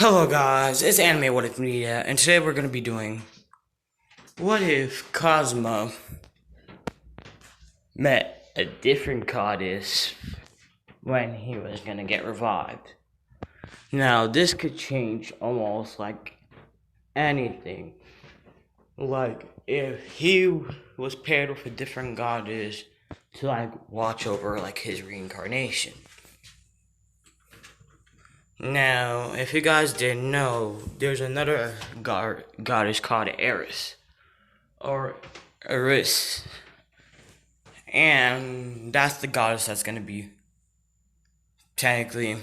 Hello guys, it's Anime What If Media, and today we're going to be doing what if Kazuma met a different goddess when he was going to get revived. Now, this could change almost like anything. Like, if he was paired with a different goddess to watch over his reincarnation. Now, if you guys didn't know, there's another goddess called Eris. Or Eris. And that's the goddess that's gonna be technically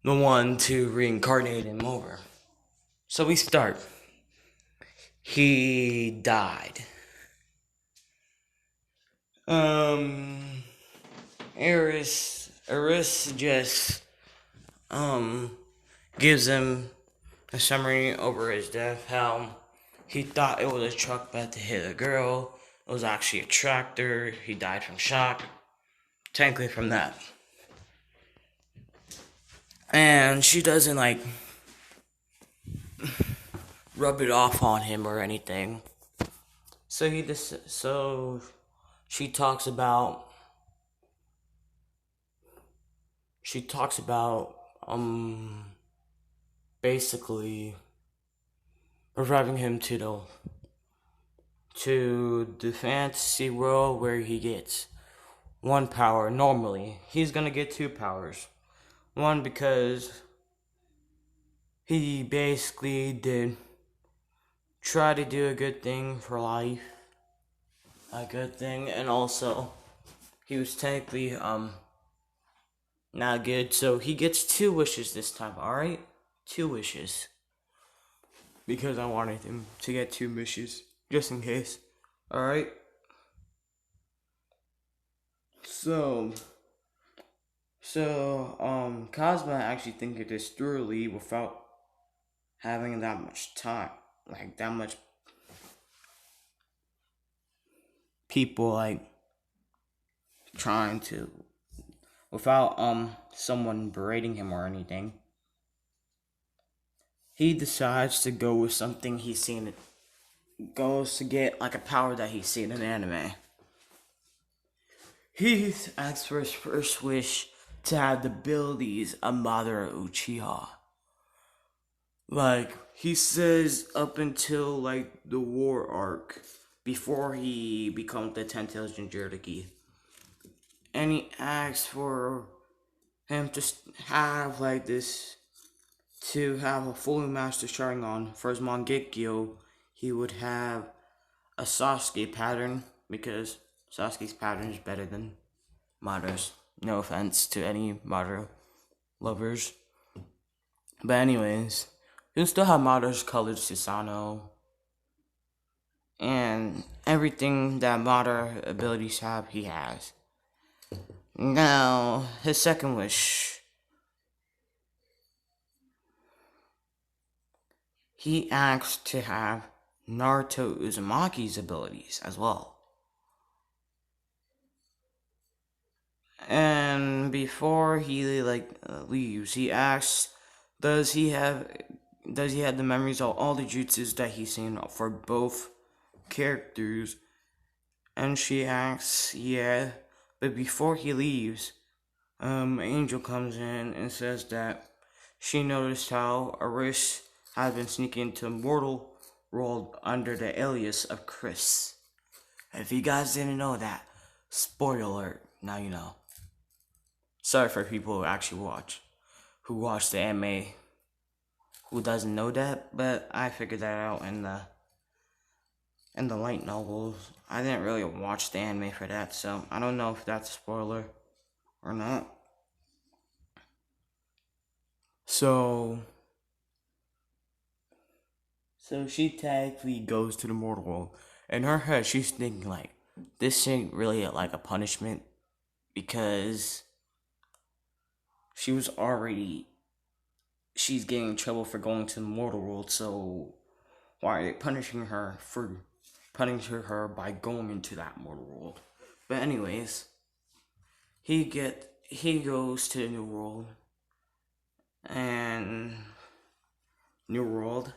the one to reincarnate him over. So we start. He died. Eris just gives him a summary over his death, how he thought it was a truck about to hit a girl. It was actually a tractor. He died from shock. Technically from that. And she doesn't rub it off on him or anything. So she talks about basically reviving him to the fantasy world where he gets one power. Normally he's gonna get two powers. One, because he basically did try to do a good thing for life, and also he was technically not good, so he gets two wishes this time. Alright, two wishes, because I wanted him to get two wishes just in case. Alright, so Kazuma actually think of this thoroughly without having that much time, that much people trying to, without someone berating him or anything. He decides to go with something he's seen. Goes to get a power that he's seen in anime. He asks for his first wish to have the abilities of Madara Uchiha. He says up until the war arc, before he becomes the 10-tailed Jinchuriki. And he asks for him to have to have a fully mastered Sharingan. For his Mangekyo, he would have a Sasuke pattern, because Sasuke's pattern is better than Madara's. No offense to any Madara lovers. But anyways, he'll still have Madara's colored Susanoo. And everything that Madara abilities have, he has. Now, his second wish. He asks to have Naruto Uzumaki's abilities as well. And before he leaves, he asks, does he have the memories of all the jutsus that he's seen for both characters? And she asks, yeah. But before he leaves, Angel comes in and says that she noticed how Eris had been sneaking into Mortal World under the alias of Chris. If you guys didn't know that, spoiler alert, now you know. Sorry for people who actually watch the anime, who doesn't know that, but I figured that out in the light novels. I didn't really watch the anime for that, so I don't know if that's a spoiler or not. So she technically goes to the mortal world. In her head, she's thinking this ain't really a punishment, because she's getting in trouble for going to the mortal world, so why are they punishing her by going into that mortal world? But anyways, he goes to the new world, and in New World.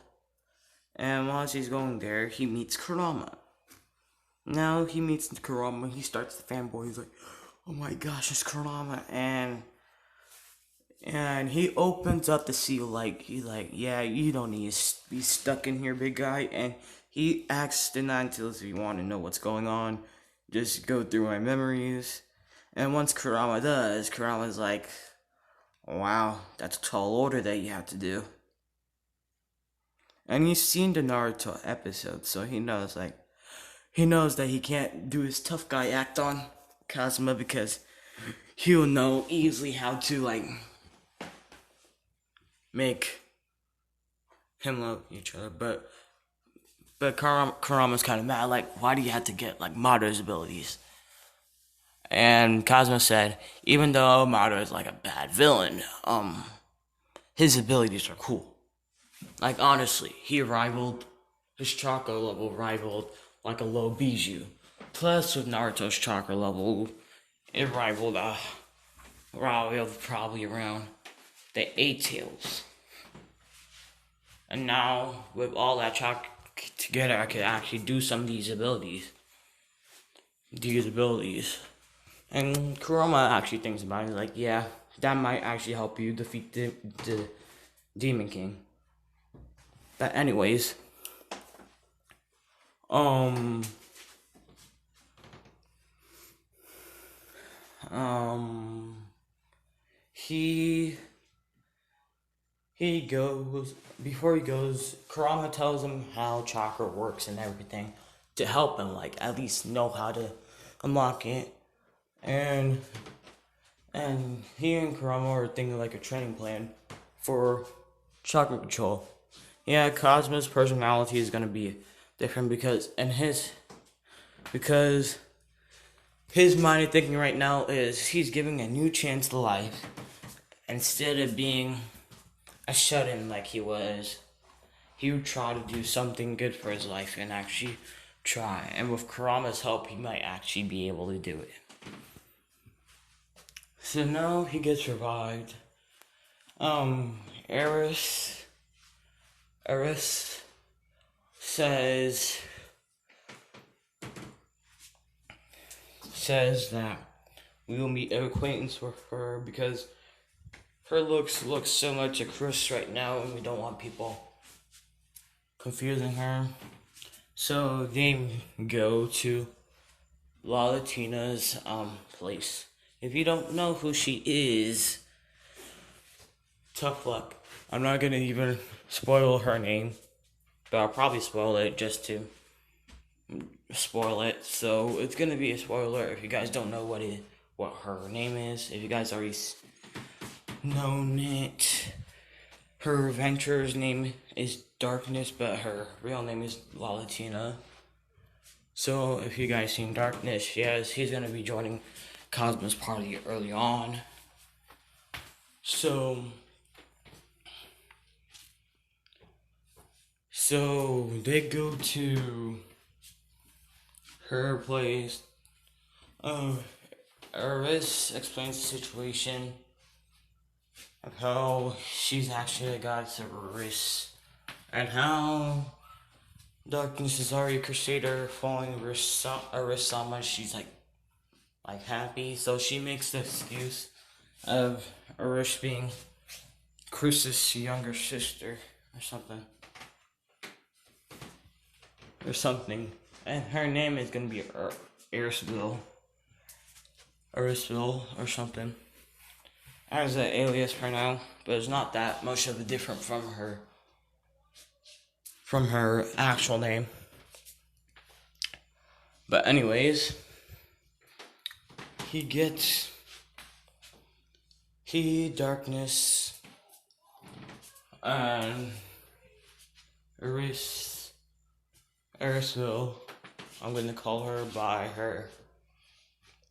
And while he's going there, he meets Kurama. Now he meets Kurama, he starts to fanboy. He's like, "Oh my gosh, it's Kurama!" And he opens up the seal like he's like, "Yeah, you don't need to be stuck in here, big guy." And he asks the Ninetales if you want to know what's going on, just go through my memories. And once Kurama does, Kurama's like, "Wow, that's a tall order that you have to do." And he's seen the Naruto episode, so he knows that he can't do his tough guy act on Kazuma because he'll know easily how to make him love each other. But Kurama's kind of mad. Like, why do you have to get Madara's abilities? And Kazuma said, even though Madara is a bad villain, his abilities are cool. Honestly, his chakra level rivaled a low Bijou. Plus, with Naruto's chakra level, it rivaled probably around the 8 Tails. And now, with all that chakra together, I could actually do some of these abilities. And Kurama actually thinks about it, yeah, that might actually help you defeat the Demon King. But anyways, he goes, before he goes, Kurama tells him how chakra works and everything to help him, at least know how to unlock it. And he and Kurama are thinking a training plan for chakra control. Yeah, Kazuma's personality is gonna be different because his mind of thinking right now is he's giving a new chance to life instead of being a shut-in like he was. He would try to do something good for his life and actually try. And with Kurama's help, he might actually be able to do it. So now he gets revived. Eris says that we will meet an acquaintance with her because her looks look so much like Chris right now, and we don't want people confusing her. So they go to Latina's place. If you don't know who she is, tough luck. I'm not gonna even spoil her name, but I'll probably spoil it just to spoil it. So it's gonna be a spoiler if you guys don't know what her name is. If you guys already known it, her adventurer's name is Darkness, but her real name is Latina. So if you guys seen Darkness, yes, he's gonna be joining Kazuma's party early on. So they go to her place. Eris explains the situation of how she's actually a goddess of Eris, and how Darkness is already a crusader following Eris so much she's happy. So she makes the excuse of Eris being Chris's younger sister or something. And her name is gonna be Erisville or something as an alias for now, but it's not that much of a different from her actual name. But anyways, Darkness, and Erisville, I'm gonna call her by her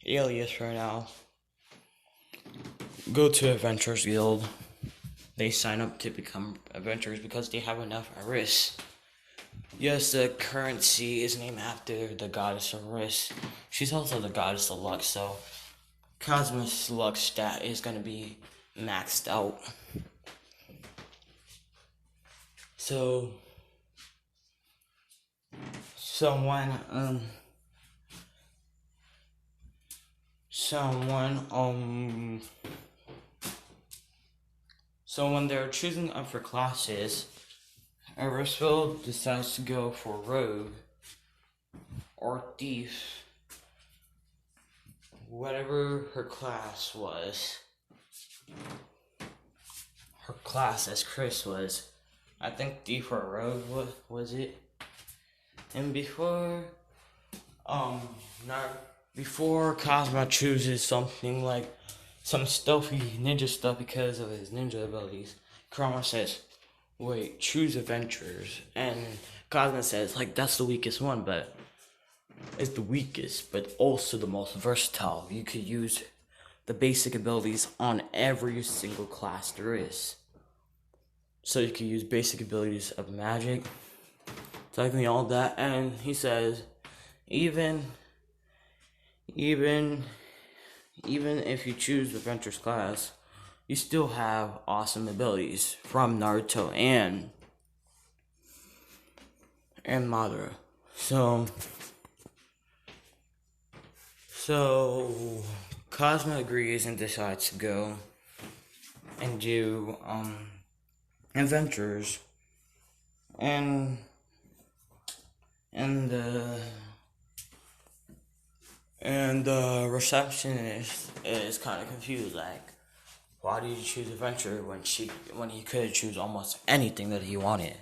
alias for now, go to Adventurers Guild. They sign up to become adventurers because they have enough Eris. Yes, the currency is named after the goddess of Eris. She's also the goddess of luck, so Kazuma's luck stat is gonna be maxed out. So someone someone so when they're choosing up for classes, Aristotle decides to go for rogue or thief, whatever her class was. Her class, as Chris was, I think thief or rogue was it? And before Kazuma chooses something like some stealthy ninja stuff because of his ninja abilities, Kurama says, wait, choose adventurers. And Kazuma says, like, that's the weakest one, but it's the weakest, but also the most versatile. You could use the basic abilities on every single class there is. So you could use basic abilities of magic, technically all that, and he says, even if you choose the Adventures class, you still have awesome abilities from Naruto and Madara. So Cosmo agrees and decides to go and do adventures, and the receptionist is kind of confused, like, why did you choose adventure when he could choose almost anything that he wanted?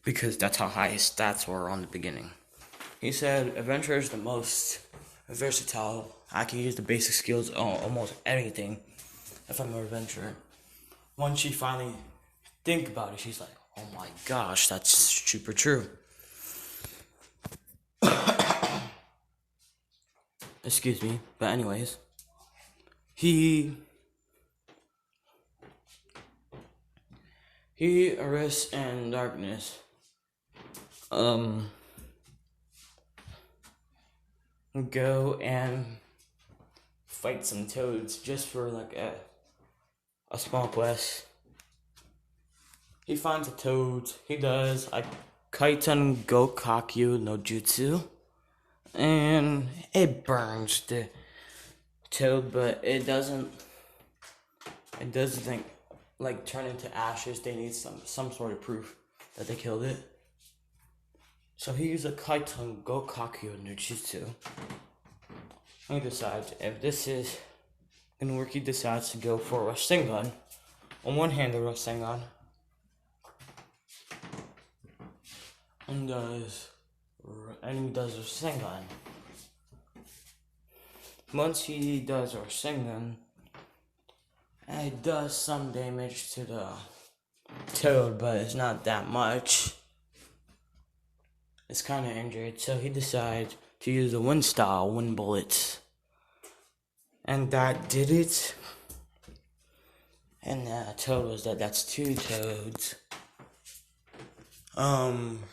Because that's how high his stats were on the beginning. He said, adventure is the most versatile. I can use the basic skills on almost anything if I'm an adventurer. Once she finally think about it, she's like, oh my gosh, that's super true. Excuse me, but anyways, he arrests and darkness go and fight some toads just for like a small quest. He finds the toads. He does a Kaiten Gokakyu no Jutsu, and it burns the toad, but it doesn't like turn into ashes. They need some sort of proof that they killed it. So he used a Kaiten Gokakyu no Jutsu. He decides if this is gonna work, he decides to go for a Rasengan. On one hand, the Rasengan, and he does a Rasengan. Once he does a Rasengan, it does some damage to the toad, but it's not that much. It's kind of injured, so he decides to use the wind style, wind bullets. And that did it. And the toad was dead. That's two toads.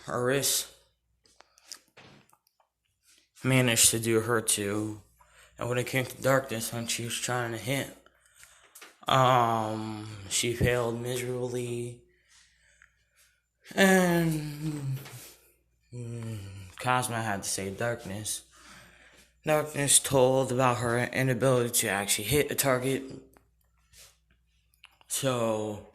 Aris managed to do her too. And when it came to darkness, when she was trying to hit, she failed miserably. And Cosmo had to save Darkness. Darkness told about her inability to actually hit a target. So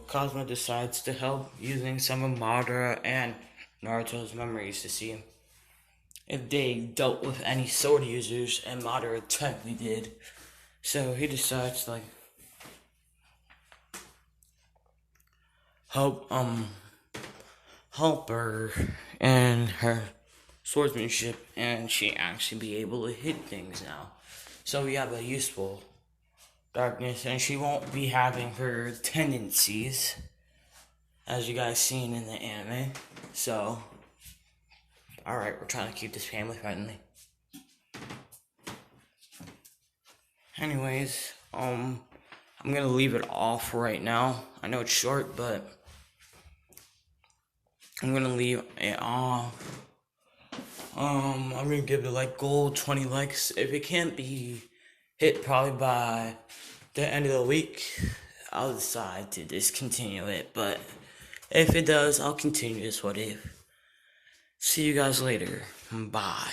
Cosmo decides to help using some of Madara and Naruto's memories to see if they dealt with any sword users, and Madara technically did. So he decides to help her and her swordsmanship, and she actually be able to hit things now. So we have a useful Darkness, and she won't be having her tendencies, as you guys seen in the anime. So, alright, we're trying to keep this family friendly. Anyways, I'm gonna leave it off right now. I know it's short, but I'm gonna leave it off. I'm gonna give the goal 20 likes. If it can't be hit probably by the end of the week, I'll decide to discontinue it, but if it does, I'll continue this what if. See you guys later. Bye.